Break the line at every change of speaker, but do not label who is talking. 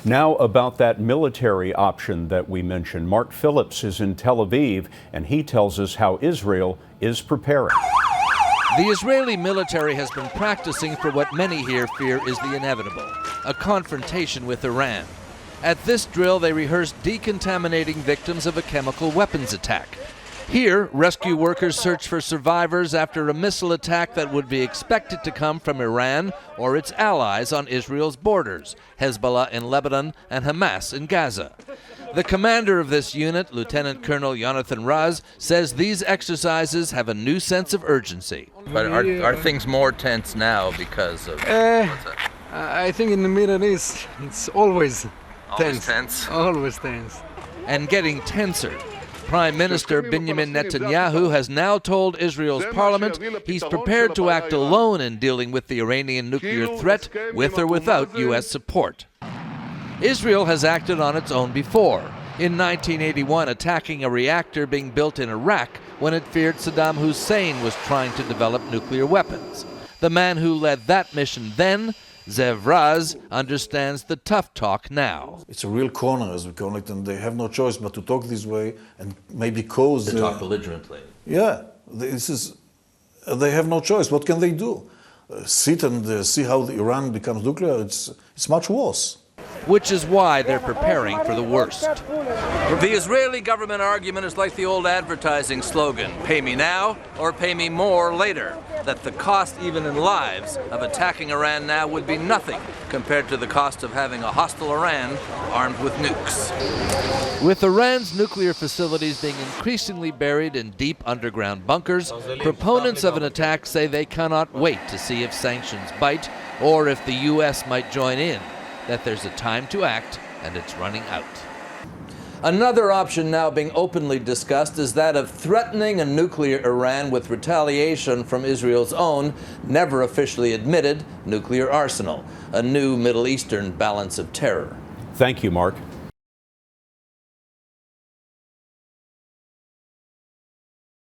Now about that military option that we mentioned. Mark Phillips is in Tel Aviv, and he tells us how Israel is preparing.
The Israeli military has been practicing for what many here fear is the inevitable, a confrontation with Iran. At this drill, they rehearsed decontaminating victims of a chemical weapons attack. Here, rescue workers search for survivors after a missile attack that would be expected to come from Iran or its allies on Israel's borders, Hezbollah in Lebanon and Hamas in Gaza. The commander of this unit, Lieutenant Colonel Jonathan Raz, says these exercises have a new sense of urgency.
But are things more tense now because of...
I think in the Middle East, it's always tense. Always tense.
And getting tenser. Prime Minister Benjamin Netanyahu has now told Israel's parliament he's prepared to act alone in dealing with the Iranian nuclear threat, with or without U.S. support. Israel has acted on its own before, in 1981 attacking a reactor being built in Iraq when it feared Saddam Hussein was trying to develop nuclear weapons. The man who led that mission then, Zev Raz, understands the tough talk now.
It's a real corner, as we call it, and they have no choice but to talk this way and maybe cause...
To talk belligerently.
Yeah, they have no choice. What can they do? Sit and see how Iran becomes nuclear? It's much worse.
Which is why they're preparing for the worst.
The Israeli government argument is like the old advertising slogan, pay me now or pay me more later. That the cost, even in lives, of attacking Iran now would be nothing compared to the cost of having a hostile Iran armed with nukes.
With Iran's nuclear facilities being increasingly buried in deep underground bunkers, proponents of an attack say they cannot wait to see if sanctions bite or if the U.S. might join in, that there's a time to act and it's running out. Another option now being openly discussed is that of threatening a nuclear Iran with retaliation from Israel's own, never officially admitted, nuclear arsenal, a new Middle Eastern balance of terror.
Thank you, Mark.